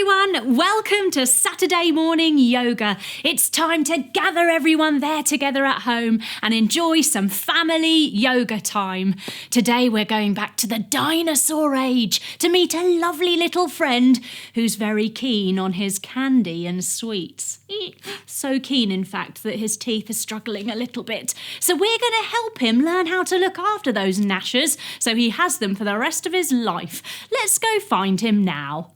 everyone, welcome to Saturday morning yoga. It's time to gather everyone there together at home and enjoy some family yoga time. Today we're going back to the dinosaur age to meet a lovely little friend who's very keen on his candy and sweets. So keen, in fact, that his teeth are struggling a little bit. So we're going to help him learn how to look after those gnashers so he has them for the rest of his life. Let's go find him now.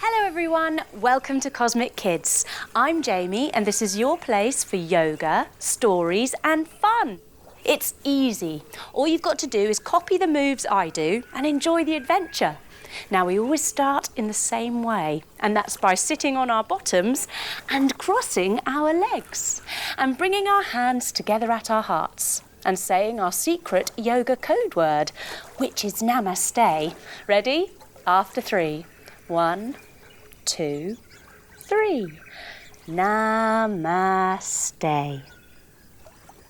Hello everyone, welcome to Cosmic Kids. I'm Jamie and this is your place for yoga, stories and fun. It's easy. All you've got to do is copy the moves I do and enjoy the adventure. Now we always start in the same way, and that's by sitting on our bottoms and crossing our legs and bringing our hands together at our hearts and saying our secret yoga code word, which is Namaste. Ready? After 3. 1, 2, 3. Namaste.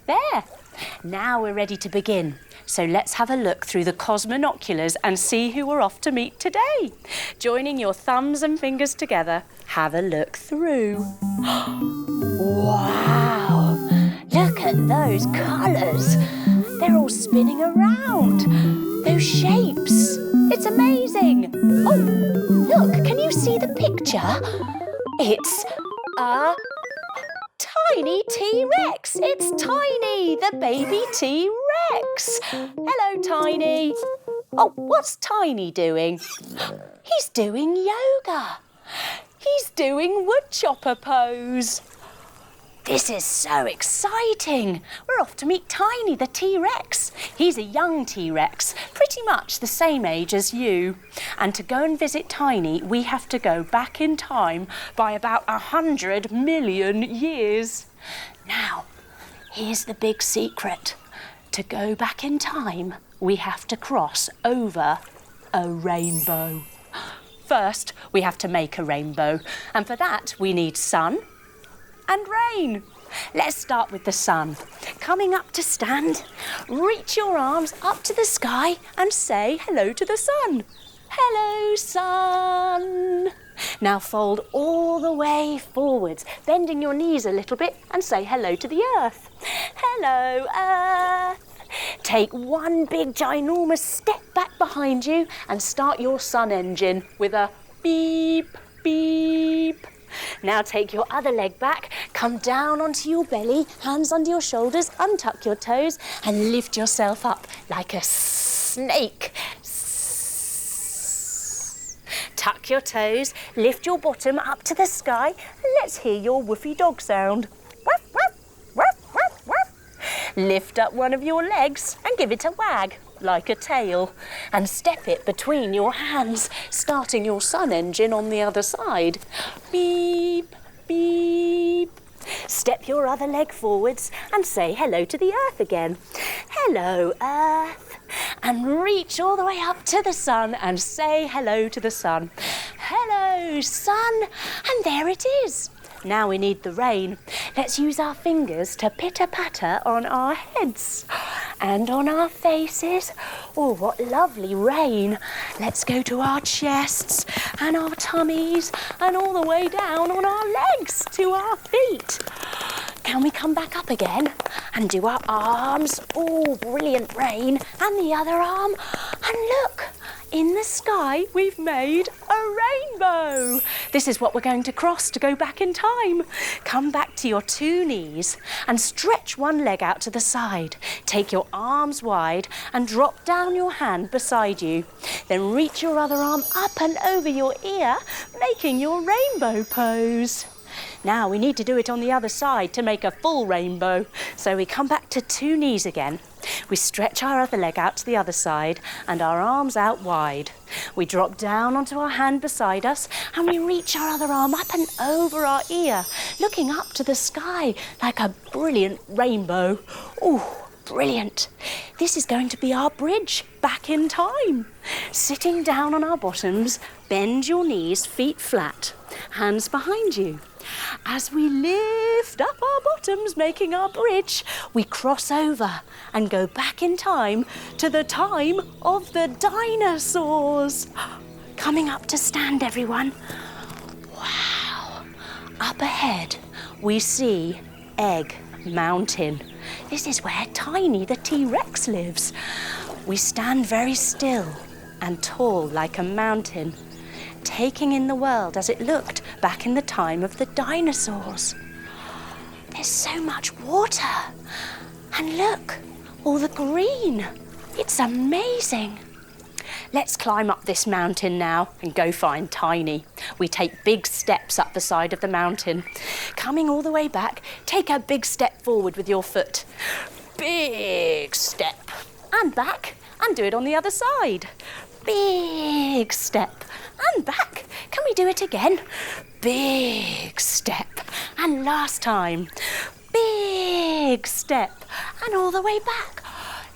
There. Now we're ready to begin. So let's have a look through the cosmonoculars and see who we're off to meet today. Joining your thumbs and fingers together, have a look through. Wow! Look at those colours. They're all spinning around. Those shapes. It's amazing. Oh, look, can you see the picture? It's a tiny T-Rex. It's Tiny, the baby T-Rex. Hello, Tiny. Oh, what's Tiny doing? He's doing yoga. He's doing woodchopper pose. This is so exciting. We're off to meet Tiny, the T-Rex. He's a young T-Rex, pretty much the same age as you. And to go and visit Tiny, we have to go back in time by about 100 million years. Now, here's the big secret. To go back in time, we have to cross over a rainbow. First, we have to make a rainbow. And for that, we need sun and rain. Let's start with the sun. Coming up to stand, reach your arms up to the sky and say hello to the sun. Hello, sun. Now fold all the way forwards, bending your knees a little bit and say hello to the earth. Hello, earth. Take one big ginormous step back behind you and start your sun engine with a beep, beep. Now take your other leg back, come down onto your belly, hands under your shoulders, untuck your toes and lift yourself up like a snake. Tuck your toes, lift your bottom up to the sky and let's hear your woofy dog sound. Woof, woof, woof, woof, woof. Lift up one of your legs and give it a wag like a tail and step it between your hands, starting your sun engine on the other side. Beep, beep. Step your other leg forwards and say hello to the earth again. Hello, earth. And reach all the way up to the sun and say hello to the sun. Hello, sun. And there it is. Now we need the rain. Let's use our fingers to pitter-patter on our heads and on our faces. Oh, what lovely rain. Let's go to our chests and our tummies and all the way down on our legs to our feet. Can we come back up again and do our arms? Oh, brilliant rain. And the other arm. And look, in the sky we've made a rainbow. This is what we're going to cross to go back in time. Come back to your 2 knees and stretch one leg out to the side. Take your arms wide and drop down your hand beside you. Then reach your other arm up and over your ear, making your rainbow pose. Now we need to do it on the other side to make a full rainbow. So we come back to 2 knees again. We stretch our other leg out to the other side and our arms out wide. We drop down onto our hand beside us and we reach our other arm up and over our ear, looking up to the sky like a brilliant rainbow. Oh, brilliant. This is going to be our bridge back in time. Sitting down on our bottoms, bend your knees, feet flat, hands behind you. As we lift up our bottoms, making our bridge, we cross over and go back in time to the time of the dinosaurs. Coming up to stand, everyone. Wow. Up ahead, we see Egg Mountain. This is where Tiny the T-Rex lives. We stand very still and tall like a mountain, taking in the world as it looked back in the time of the dinosaurs. There's so much water. And look, all the green. It's amazing. Let's climb up this mountain now and go find Tiny. We take big steps up the side of the mountain. Coming all the way back, take a big step forward with your foot. Big step. And back, and do it on the other side. Big step. And back. Can we do it again? Big step. And last time. Big step. And all the way back.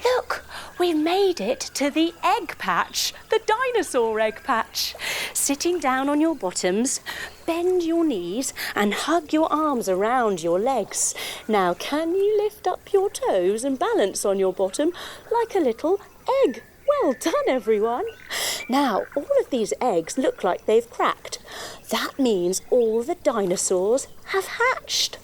Look, we've made it to the egg patch, the dinosaur egg patch. Sitting down on your bottoms, bend your knees and hug your arms around your legs. Now, can you lift up your toes and balance on your bottom like a little egg? Well done, everyone. Now, all of these eggs look like they've cracked. That means all the dinosaurs have hatched.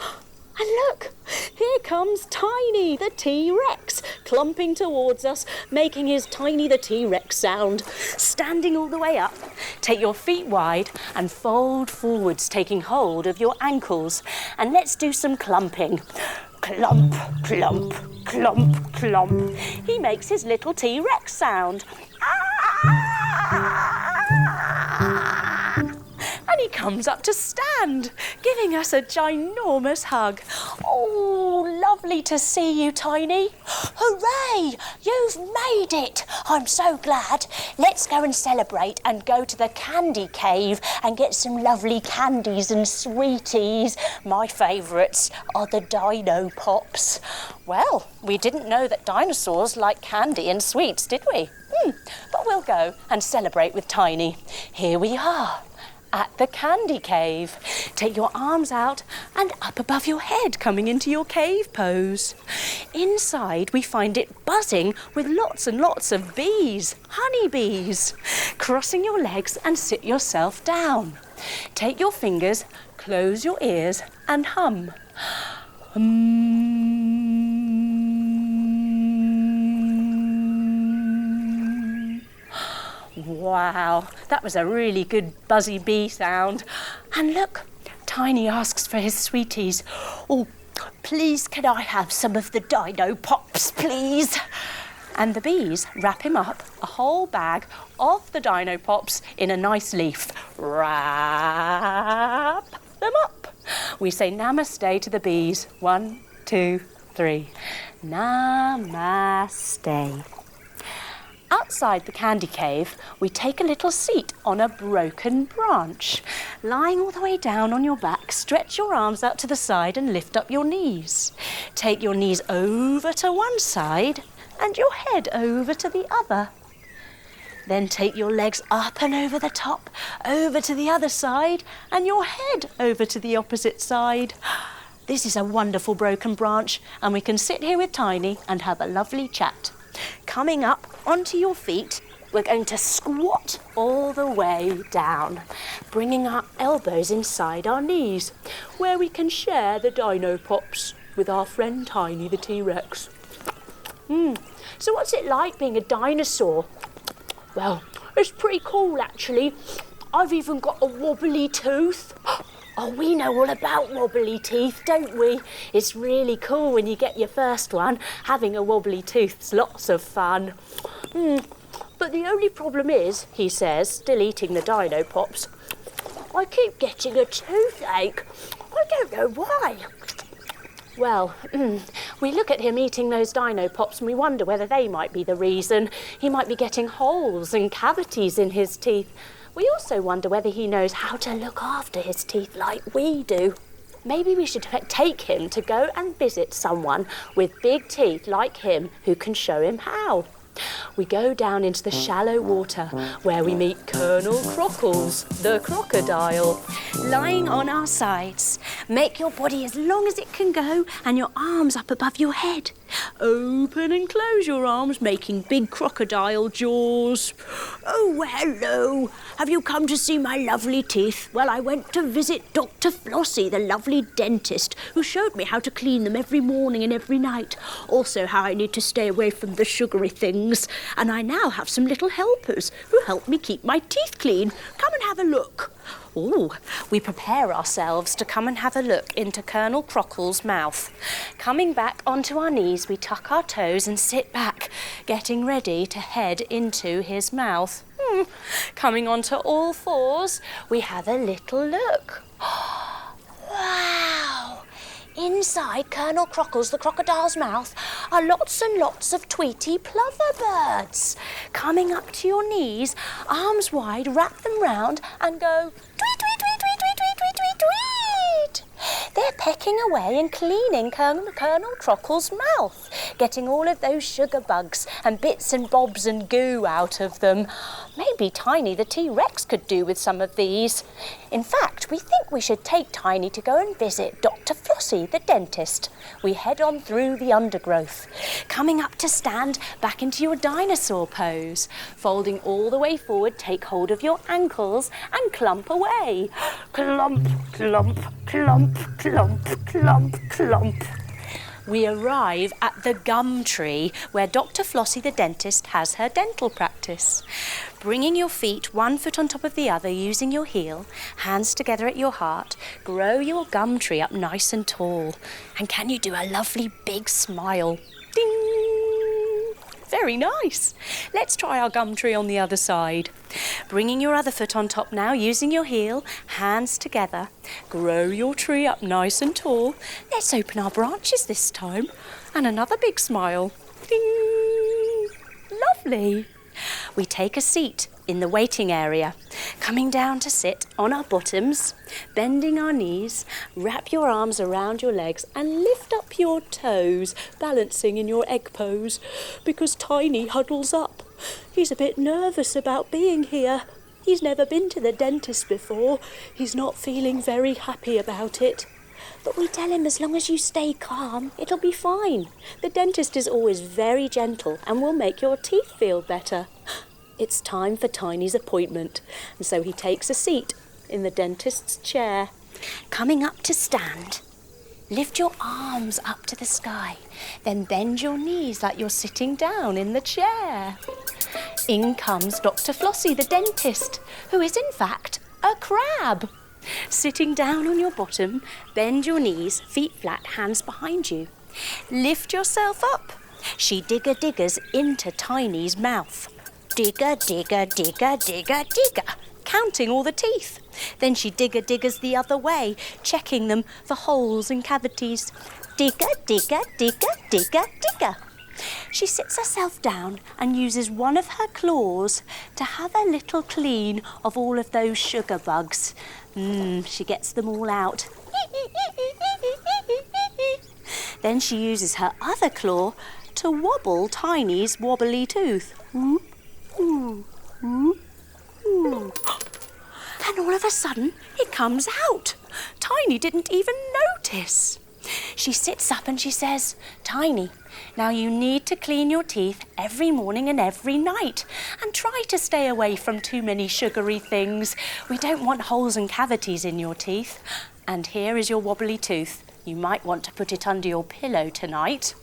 And look, here comes Tiny the T-Rex, clumping towards us, making his Tiny the T-Rex sound. Standing all the way up, take your feet wide and fold forwards, taking hold of your ankles. And let's do some clumping. Clump, clump, clump, clump. He makes his little T-Rex sound. And he comes up to stand, giving us a ginormous hug. Oh, lovely to see you, Tiny. Hooray! You've made it. I'm so glad. Let's go and celebrate and go to the candy cave and get some lovely candies and sweeties. My favourites are the dino pops. Well, we didn't know that dinosaurs like candy and sweets, did we? But we'll go and celebrate with Tiny. Here we are. At the candy cave. Take your arms out and up above your head, coming into your cave pose. Inside, we find it buzzing with lots and lots of bees, honeybees. Crossing your legs and sit yourself down. Take your fingers, close your ears and hum. Wow, that was a really good buzzy bee sound. And look, Tiny asks for his sweeties. Oh, please can I have some of the dino pops, please? And the bees wrap him up a whole bag of the dino pops in a nice leaf. Wrap them up. We say namaste to the bees. 1, 2, 3. Namaste. Outside the candy cave, we take a little seat on a broken branch. Lying all the way down on your back, stretch your arms out to the side and lift up your knees. Take your knees over to one side and your head over to the other. Then take your legs up and over the top, over to the other side, and your head over to the opposite side. This is a wonderful broken branch, and we can sit here with Tiny and have a lovely chat. Coming up onto your feet, we're going to squat all the way down, bringing our elbows inside our knees, where we can share the dino pops with our friend Tiny the T-Rex. So what's it like being a dinosaur? Well, it's pretty cool actually. I've even got a wobbly tooth. Oh, we know all about wobbly teeth, don't we? It's really cool when you get your first one. Having a wobbly tooth's lots of fun. But the only problem is, he says, still eating the dino pops, I keep getting a toothache. I don't know why. Well, we look at him eating those dino pops and we wonder whether they might be the reason. He might be getting holes and cavities in his teeth. We also wonder whether he knows how to look after his teeth like we do. Maybe we should take him to go and visit someone with big teeth like him who can show him how. We go down into the shallow water where we meet Colonel Crockles, the crocodile, lying on our sides. Make your body as long as it can go and your arms up above your head. Open and close your arms, making big crocodile jaws. Oh, hello. Have you come to see my lovely teeth? Well, I went to visit Dr. Flossie, the lovely dentist, who showed me how to clean them every morning and every night. Also, how I need to stay away from the sugary things. And I now have some little helpers who help me keep my teeth clean. Come and have a look. Oh, we prepare ourselves to come and have a look into Colonel Crockle's mouth. Coming back onto our knees, we tuck our toes and sit back, getting ready to head into his mouth. Coming onto all fours, we have a little look. Wow! Inside Colonel Crockle's, the crocodile's mouth, are lots and lots of tweety plover birds. Coming up to your knees, arms wide, wrap them round and go tweet, tweet, tweet, tweet, tweet, tweet, tweet, tweet, tweet. They're pecking away and cleaning Colonel Crockle's mouth, getting all of those sugar bugs and bits and bobs and goo out of them. Maybe Tiny the T-Rex could do with some of these. In fact, we think we should take Tiny to go and visit Dr. Flossie, the dentist. We head on through the undergrowth. Coming up to stand back into your dinosaur pose. Folding all the way forward, take hold of your ankles and clump away. Clump, clump, clump, clump, clump, clump. We arrive at the gum tree where Dr. Flossie the dentist has her dental practice. Bringing your feet 1 foot on top of the other using your heel, hands together at your heart, grow your gum tree up nice and tall. And can you do a lovely big smile? Ding! Very nice. Let's try our gum tree on the other side. Bringing your other foot on top now, using your heel, hands together. Grow your tree up nice and tall. Let's open our branches this time. And another big smile. Ding! Lovely. We take a seat in the waiting area, coming down to sit on our bottoms, bending our knees, wrap your arms around your legs and lift up your toes, balancing in your egg pose, because Tiny huddles up. He's a bit nervous about being here. He's never been to the dentist before. He's not feeling very happy about it. But we tell him as long as you stay calm, it'll be fine. The dentist is always very gentle and will make your teeth feel better. It's time for Tiny's appointment, and so he takes a seat in the dentist's chair. Coming up to stand, lift your arms up to the sky, then bend your knees like you're sitting down in the chair. In comes Dr. Flossie, the dentist, who is in fact a crab. Sitting down on your bottom, bend your knees, feet flat, hands behind you. Lift yourself up. She diggers into Tiny's mouth. Digger, digger, digger, digger, digger, counting all the teeth. Then she diggers the other way, checking them for holes and cavities. Digger, digger, digger, digger, digger. She sits herself down and uses one of her claws to have a little clean of all of those sugar bugs. She gets them all out. Then she uses her other claw to wobble Tiny's wobbly tooth. And all of a sudden, it comes out. Tiny didn't even notice. She sits up and she says, Tiny, now you need to clean your teeth every morning and every night and try to stay away from too many sugary things. We don't want holes and cavities in your teeth. And here is your wobbly tooth. You might want to put it under your pillow tonight.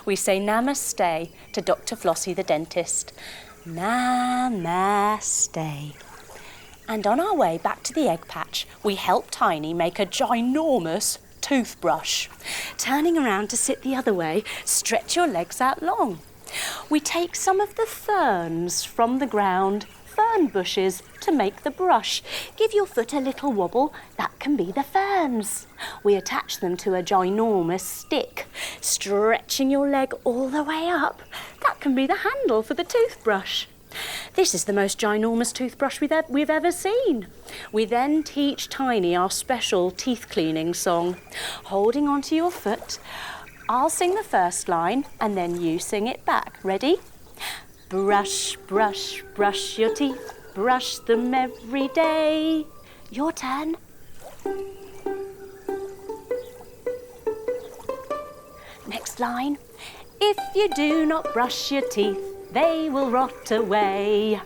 We say namaste to Dr. Flossie the dentist. Namaste. And on our way back to the egg patch, we help Tiny make a ginormous toothbrush. Turning around to sit the other way, stretch your legs out long. We take some of the ferns from the ground, fern bushes, to make the brush. Give your foot a little wobble, that can be the ferns. We attach them to a ginormous stick, stretching your leg all the way up. That can be the handle for the toothbrush. This is the most ginormous toothbrush we've ever seen. We then teach Tiny our special teeth cleaning song. Holding onto your foot, I'll sing the first line and then you sing it back. Ready? Brush, brush, brush your teeth. Brush them every day. Your turn. Next line. If you do not brush your teeth, they will rot away.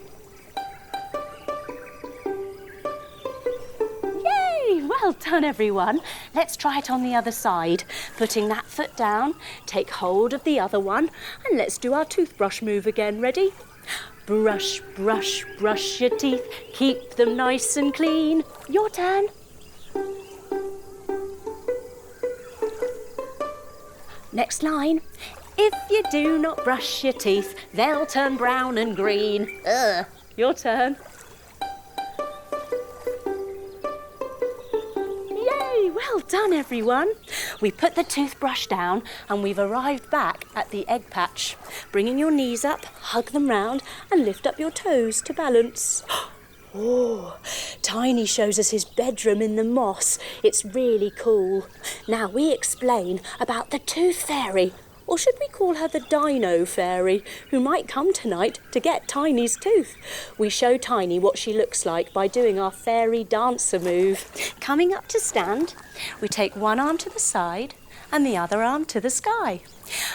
Yay! Well done, everyone. Let's try it on the other side. Putting that foot down, take hold of the other one, and let's do our toothbrush move again. Ready? Brush, brush, brush your teeth. Keep them nice and clean. Your turn. Next line. If you do not brush your teeth, they'll turn brown and green. Your turn. Yay! Well done, everyone. We put the toothbrush down and we've arrived back at the egg patch. Bringing your knees up, hug them round and lift up your toes to balance. Oh, Tiny shows us his bedroom in the moss. It's really cool. Now we explain about the tooth fairy. Or should we call her the Dino fairy, who might come tonight to get Tiny's tooth? We show Tiny what she looks like by doing our fairy dancer move. Coming up to stand, we take one arm to the side and the other arm to the sky.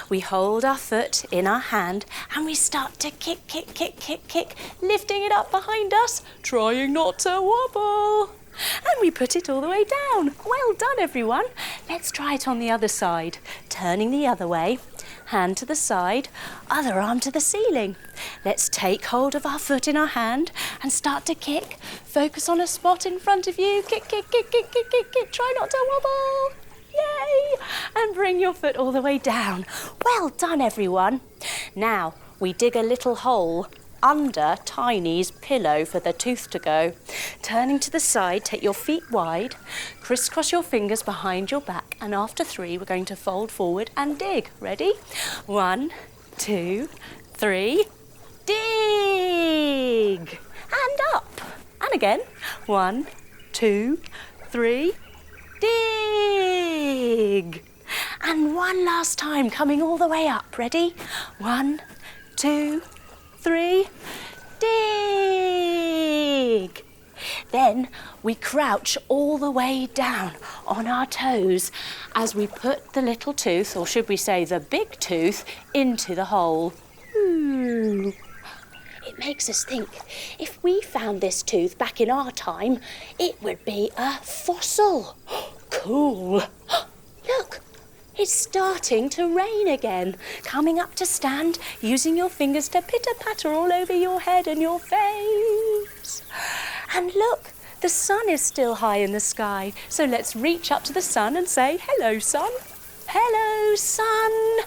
We hold our foot in our hand and we start to kick, kick, kick, kick, kick, lifting it up behind us, trying not to wobble. And we put it all the way down. Well done, everyone. Let's try it on the other side. Turning the other way, hand to the side, other arm to the ceiling. Let's take hold of our foot in our hand and start to kick. Focus on a spot in front of you. Kick, kick, kick, kick, kick, kick, kick. Try not to wobble. Yay! And bring your foot all the way down. Well done, everyone. Now, we dig a little hole under Tiny's pillow for the tooth to go. Turning to the side, take your feet wide, crisscross your fingers behind your back, and after 3, we're going to fold forward and dig. Ready? 1, 2, 3, dig! And up. And again. 1, 2, 3, dig! And one last time, coming all the way up. Ready? 1, 2, 3, dig! Then we crouch all the way down on our toes as we put the little tooth, or should we say the big tooth, into the hole. It makes us think, if we found this tooth back in our time, it would be a fossil. Cool. Look! It's starting to rain again. Coming up to stand, using your fingers to pitter-patter all over your head and your face. And look, the sun is still high in the sky. So let's reach up to the sun and say, hello, sun. Hello, sun.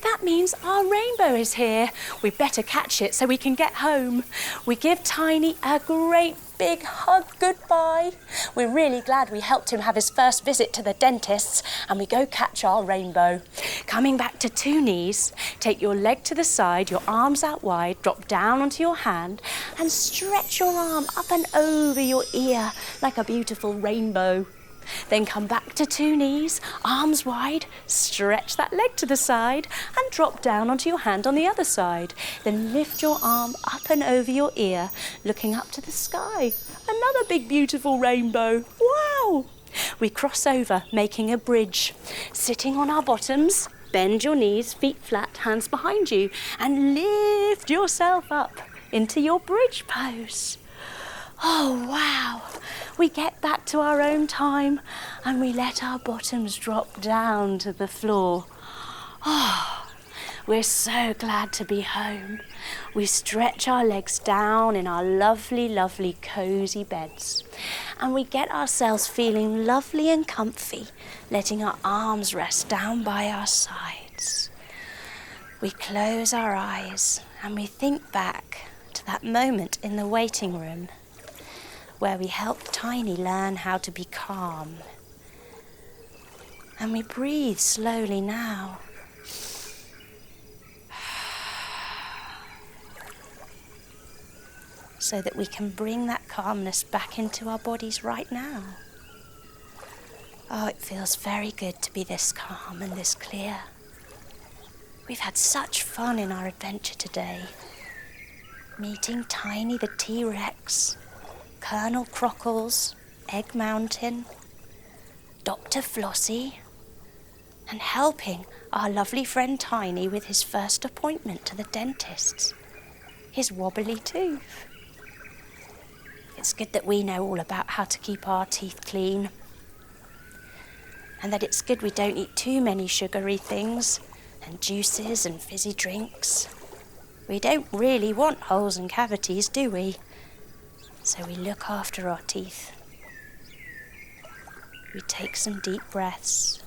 That means our rainbow is here. We better catch it so we can get home. We give Tiny a great big hug goodbye. We're really glad we helped him have his first visit to the dentist's, and we go catch our rainbow. Coming back to 2 knees, take your leg to the side, your arms out wide, drop down onto your hand and stretch your arm up and over your ear like a beautiful rainbow. Then come back to 2 knees, arms wide, stretch that leg to the side and drop down onto your hand on the other side. Then lift your arm up and over your ear, looking up to the sky. Another big beautiful rainbow. Wow! We cross over, making a bridge. Sitting on our bottoms, bend your knees, feet flat, hands behind you, and lift yourself up into your bridge pose. Oh, wow. We get back to our own time and we let our bottoms drop down to the floor. Oh, we're so glad to be home. We stretch our legs down in our lovely, lovely cosy beds. And we get ourselves feeling lovely and comfy, letting our arms rest down by our sides. We close our eyes and we think back to that moment in the waiting room where we helped Tiny learn how to be calm. And we breathe slowly now. So that we can bring that calmness back into our bodies right now. Oh, it feels very good to be this calm and this clear. We've had such fun in our adventure today. Meeting Tiny the T-Rex, Colonel Crockles, Egg Mountain, Dr. Flossie, and helping our lovely friend Tiny with his first appointment to the dentist's, his wobbly tooth. It's good that we know all about how to keep our teeth clean, and that it's good we don't eat too many sugary things and juices and fizzy drinks. We don't really want holes and cavities, do we? So we look after our teeth. We take some deep breaths.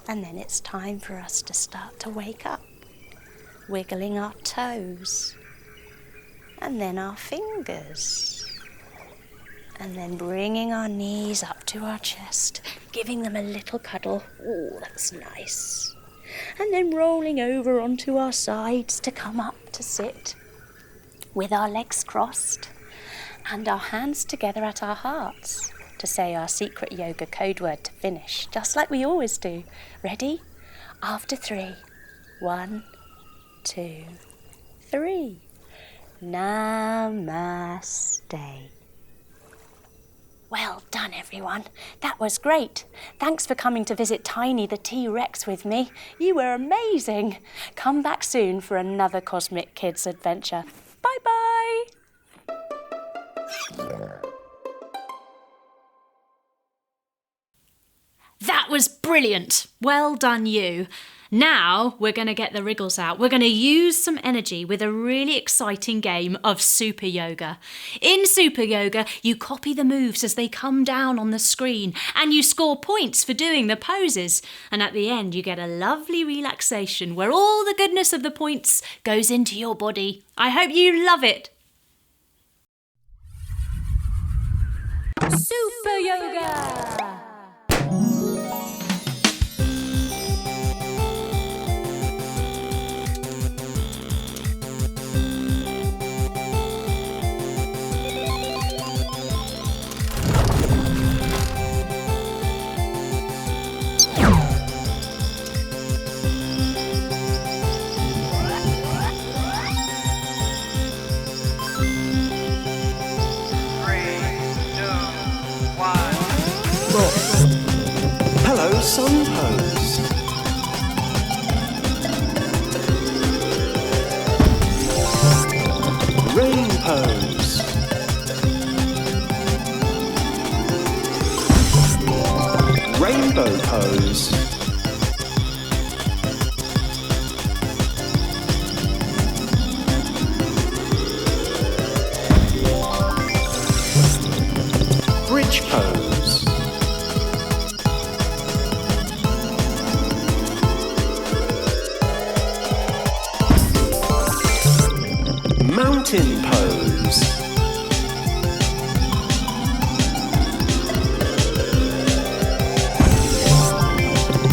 And then it's time for us to start to wake up, wiggling our toes, and then our fingers. And then bringing our knees up to our chest, giving them a little cuddle. Oh, that's nice. And then rolling over onto our sides to come up to sit with our legs crossed and our hands together at our hearts to say our secret yoga code word to finish, just like we always do. Ready? After 3. 1, 2, 3. Namaste. Well done, everyone. That was great. Thanks for coming to visit Tiny the T-Rex with me. You were amazing. Come back soon for another Cosmic Kids adventure. Bye-bye. That was brilliant. Well done, you. Now we're going to get the wriggles out. We're going to use some energy with a really exciting game of Super Yoga. In Super Yoga, you copy the moves as they come down on the screen and you score points for doing the poses. And at the end, you get a lovely relaxation where all the goodness of the points goes into your body. I hope you love it. Super Yoga! Hello, sun pose. Rain pose. Rainbow pose. Bridge pose. Mountain pose.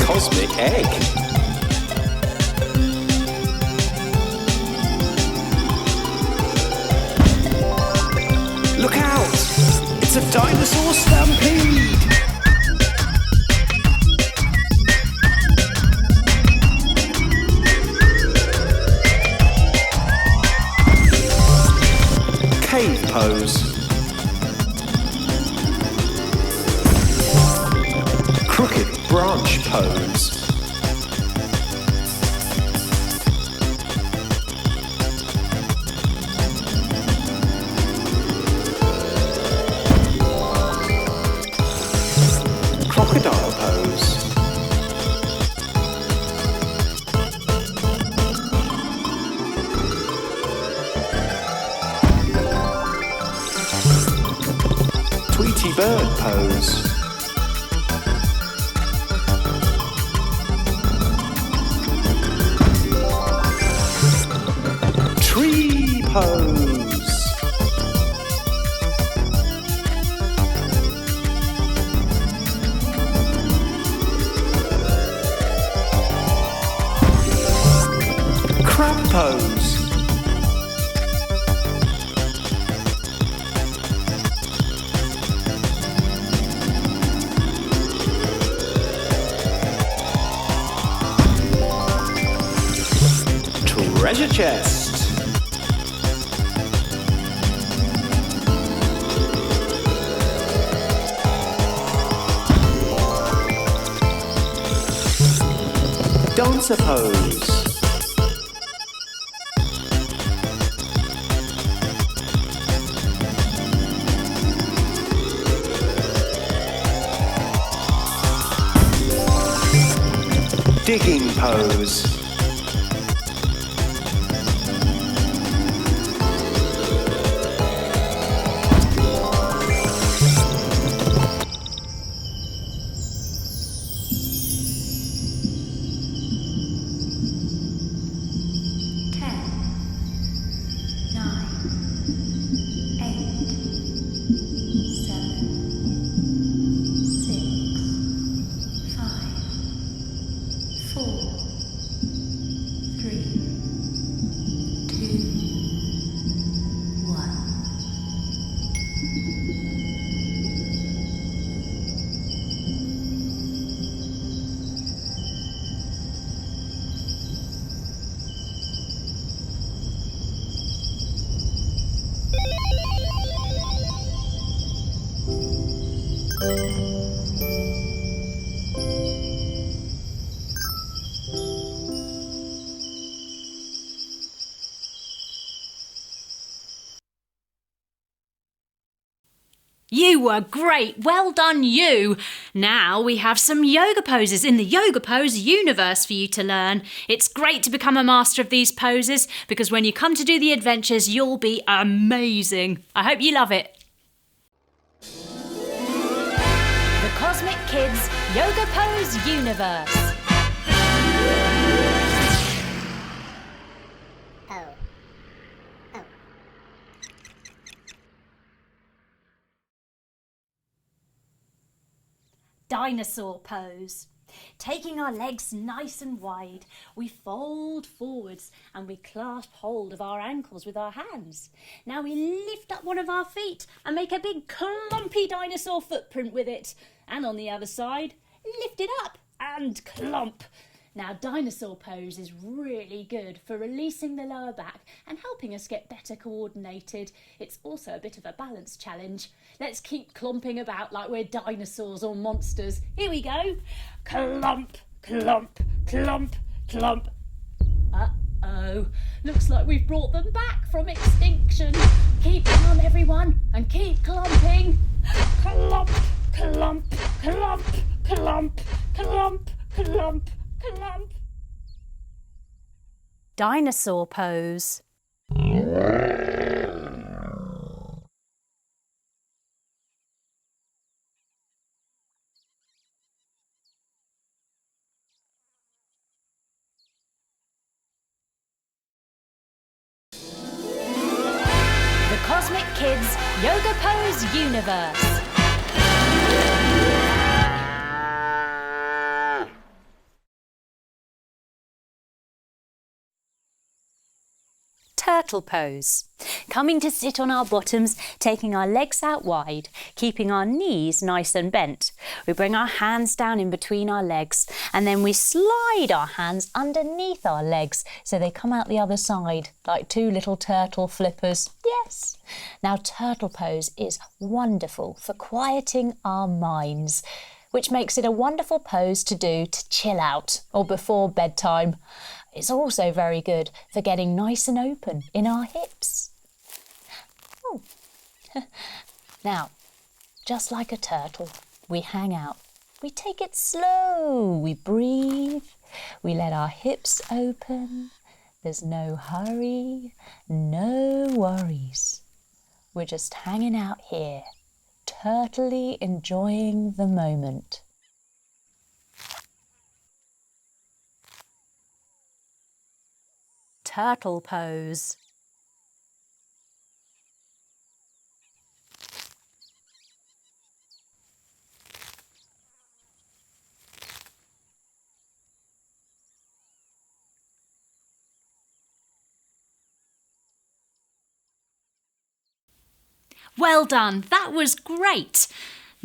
Cosmic egg. Look out! It's a dinosaur stampede! Cave pose. Crooked branch pose. Crocodile pose. Tweety bird pose. Tree pose. Crab pose. treasure chest. Dancer pose. Digging pose. You were great. Well done, you. Now we have some yoga poses in the yoga pose universe for you to learn. It's great to become a master of these poses because when you come to do the adventures, you'll be amazing. I hope you love it. The Cosmic Kids Yoga Pose Universe. Dinosaur pose. Taking our legs nice and wide, we fold forwards and we clasp hold of our ankles with our hands. Now we lift up one of our feet and make a big clumpy dinosaur footprint with it. And on the other side, lift it up and clump. Now, dinosaur pose is really good for releasing the lower back and helping us get better coordinated. It's also a bit of a balance challenge. Let's keep clumping about like we're dinosaurs or monsters. Here we go. Clump, clump, clump, clump. Uh-oh. Looks like we've brought them back from extinction. Keep calm, everyone, and keep clumping. Clump, clump, clump, clump, clump, clump. Clump. Dinosaur pose. The Cosmic Kids Yoga Pose Universe. Turtle pose. Coming to sit on our bottoms, taking our legs out wide, keeping our knees nice and bent. We bring our hands down in between our legs and then we slide our hands underneath our legs so they come out the other side like two little turtle flippers. Yes! Now turtle pose is wonderful for quieting our minds, which makes it a wonderful pose to do to chill out or before bedtime. It's also very good for getting nice and open in our hips. Oh. Now, just like a turtle, we hang out. We take it slow. We breathe. We let our hips open. There's no hurry, no worries. We're just hanging out here, turtly enjoying the moment. Turtle pose. Well done, that was great.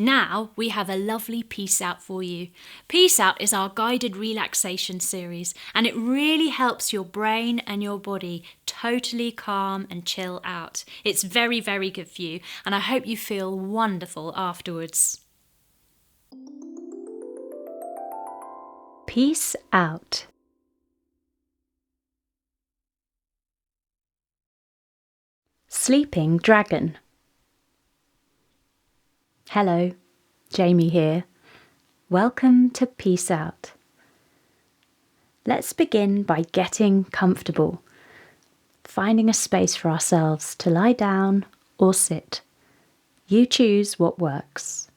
Now we have a lovely Peace Out for you. Peace Out is our guided relaxation series, and it really helps your brain and your body totally calm and chill out. It's very, very good for you, and I hope you feel wonderful afterwards. Peace out. Sleeping Dragon. Hello, Jamie here. Welcome to Peace Out. Let's begin by getting comfortable, finding a space for ourselves to lie down or sit. You choose what works.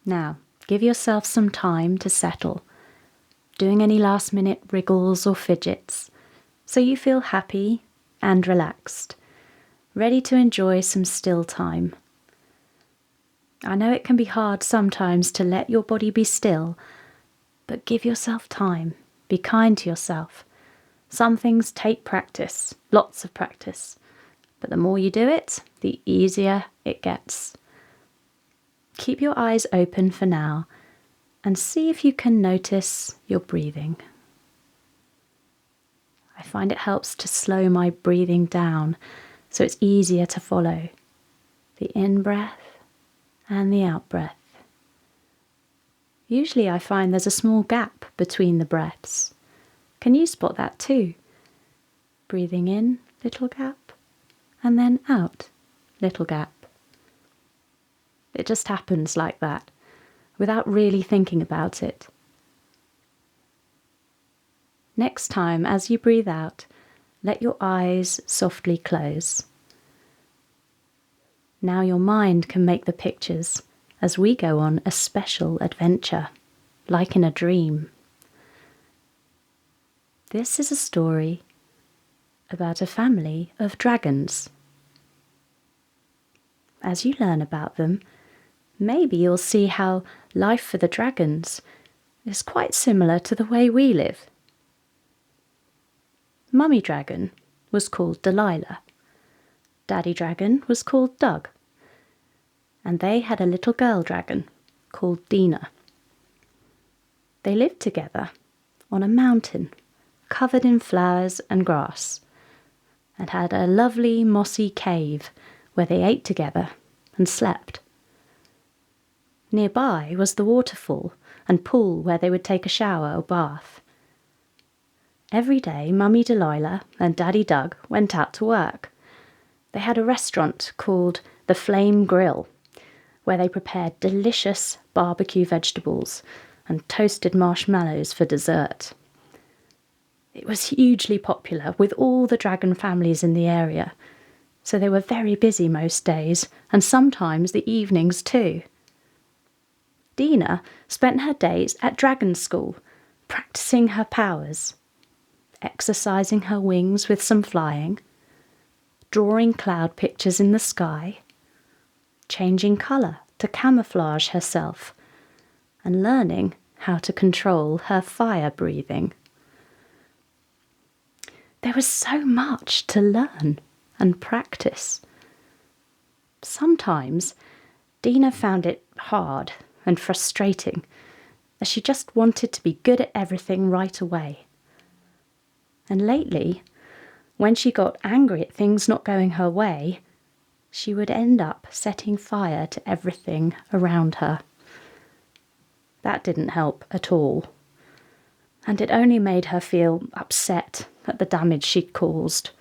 Now, give yourself some time to settle, doing any last-minute wriggles or fidgets, so you feel happy and relaxed, ready to enjoy some still time. I know it can be hard sometimes to let your body be still, but give yourself time, be kind to yourself. Some things take practice, lots of practice, but the more you do it, the easier it gets. Keep your eyes open for now and see if you can notice your breathing. I find it helps to slow my breathing down so it's easier to follow. The in-breath and the out-breath. Usually I find there's a small gap between the breaths. Can you spot that too? Breathing in, little gap, and then out, little gap. It just happens like that, without really thinking about it. Next time, as you breathe out, let your eyes softly close. Now your mind can make the pictures as we go on a special adventure, like in a dream. This is a story about a family of dragons. As you learn about them, maybe you'll see how life for the dragons is quite similar to the way we live. Mummy Dragon was called Delilah. Daddy Dragon was called Doug. And they had a little girl dragon called Dina. They lived together on a mountain covered in flowers and grass, and had a lovely mossy cave where they ate together and slept. Nearby was the waterfall and pool where they would take a shower or bath. Every day, Mummy Delilah and Daddy Doug went out to work. They had a restaurant called the Flame Grill, where they prepared delicious barbecue vegetables and toasted marshmallows for dessert. It was hugely popular with all the dragon families in the area, so they were very busy most days, and sometimes the evenings too. Dina spent her days at dragon school, practicing her powers, exercising her wings with some flying, drawing cloud pictures in the sky, changing colour to camouflage herself, and learning how to control her fire breathing. There was so much to learn and practice. Sometimes Dina found it hard and frustrating, as she just wanted to be good at everything right away. And lately, when she got angry at things not going her way, she would end up setting fire to everything around her. That didn't help at all, and it only made her feel upset at the damage she'd caused.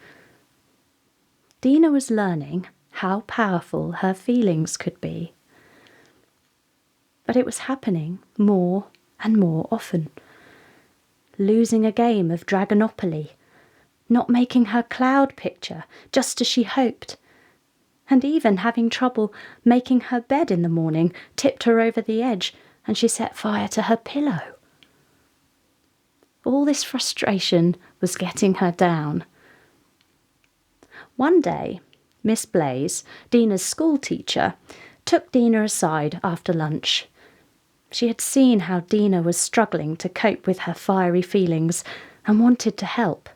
Dina was learning how powerful her feelings could be. But it was happening more and more often. Losing a game of Dragonopoly, not making her cloud picture just as she hoped, and even having trouble making her bed in the morning tipped her over the edge and she set fire to her pillow. All this frustration was getting her down. One day, Miss Blaze, Dina's school teacher, took Dina aside after lunch. She had seen how Dina was struggling to cope with her fiery feelings and wanted to help.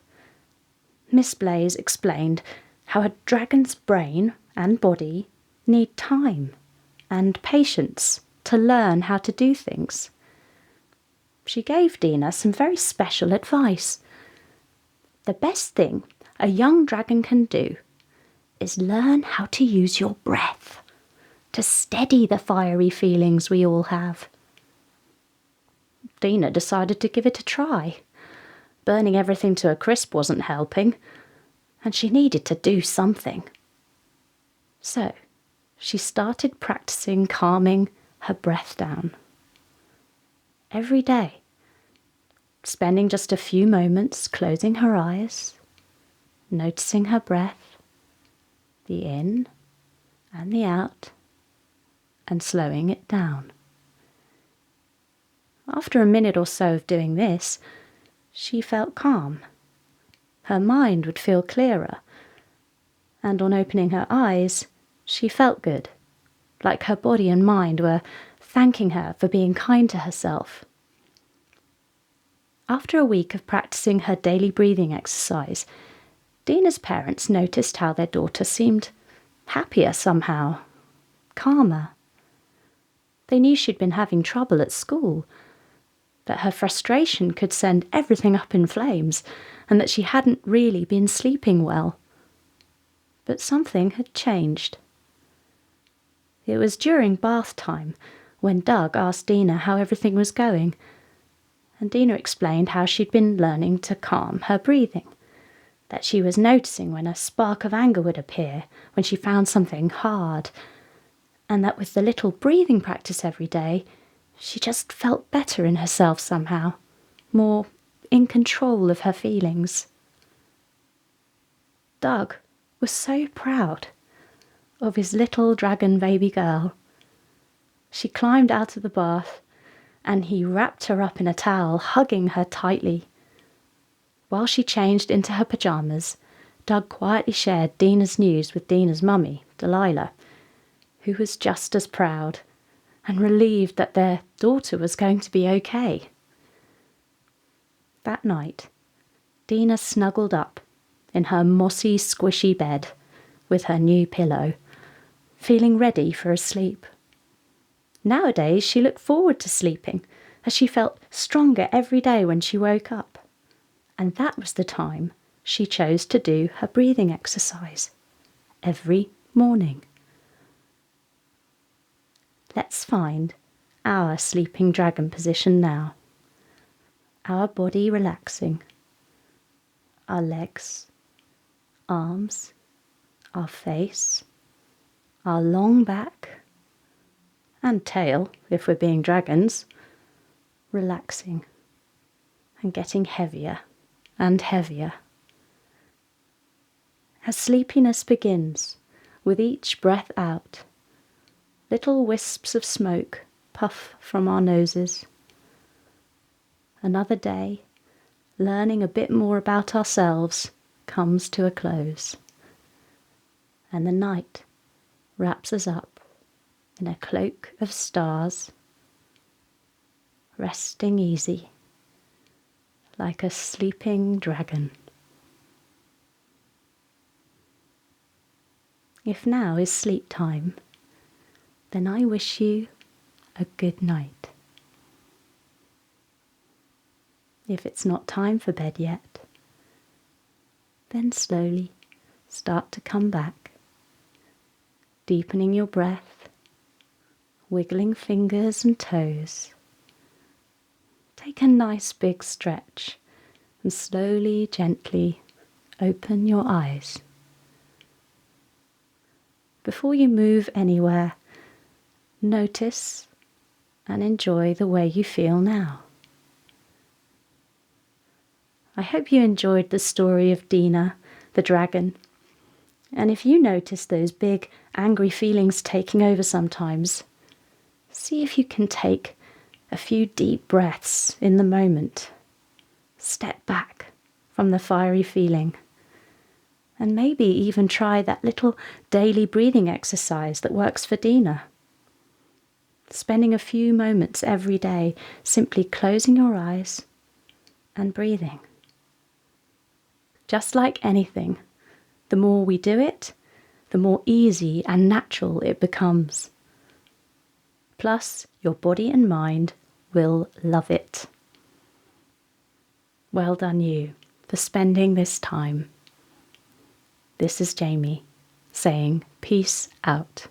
Miss Blaze explained how a dragon's brain and body need time and patience to learn how to do things. She gave Dina some very special advice. The best thing a young dragon can do is learn how to use your breath to steady the fiery feelings we all have. Dina decided to give it a try. Burning everything to a crisp wasn't helping, and she needed to do something. So she started practicing calming her breath down. Every day, spending just a few moments closing her eyes, noticing her breath, the in and the out, and slowing it down. After a minute or so of doing this, she felt calm. Her mind would feel clearer, and on opening her eyes, she felt good, like her body and mind were thanking her for being kind to herself. After a week of practicing her daily breathing exercise, Dina's parents noticed how their daughter seemed happier somehow, calmer. They knew she'd been having trouble at school, that her frustration could send everything up in flames, and that she hadn't really been sleeping well. But something had changed. It was during bath time when Doug asked Dina how everything was going, and Dina explained how she'd been learning to calm her breathing, that she was noticing when a spark of anger would appear when she found something hard, and that with the little breathing practice every day, she just felt better in herself somehow, more in control of her feelings. Doug was so proud of his little dragon baby girl. She climbed out of the bath, and he wrapped her up in a towel, hugging her tightly. While she changed into her pyjamas, Doug quietly shared Dina's news with Dina's mummy, Delilah, who was just as proud and relieved that their daughter was going to be okay. That night, Dina snuggled up in her mossy, squishy bed with her new pillow, feeling ready for a sleep. Nowadays, she looked forward to sleeping, as she felt stronger every day when she woke up. And that was the time she chose to do her breathing exercise, every morning. Let's find our sleeping dragon position now. Our body relaxing, our legs, arms, our face, our long back, and tail, if we're being dragons, relaxing and getting heavier and heavier. As sleepiness begins, with each breath out, little wisps of smoke puff from our noses. Another day, learning a bit more about ourselves, comes to a close. And the night wraps us up in a cloak of stars, resting easy, like a sleeping dragon. If now is sleep time, then I wish you a good night. If it's not time for bed yet, then slowly start to come back, deepening your breath, wiggling fingers and toes. Take a nice big stretch and slowly, gently open your eyes. Before you move anywhere, notice and enjoy the way you feel now. I hope you enjoyed the story of Dina, the dragon. And if you notice those big, angry feelings taking over sometimes, see if you can take a few deep breaths in the moment. Step back from the fiery feeling. And maybe even try that little daily breathing exercise that works for Dina. Spending a few moments every day simply closing your eyes and breathing. Just like anything, the more we do it, the more easy and natural it becomes. Plus, your body and mind will love it. Well done you for spending this time. This is Jamie saying peace out.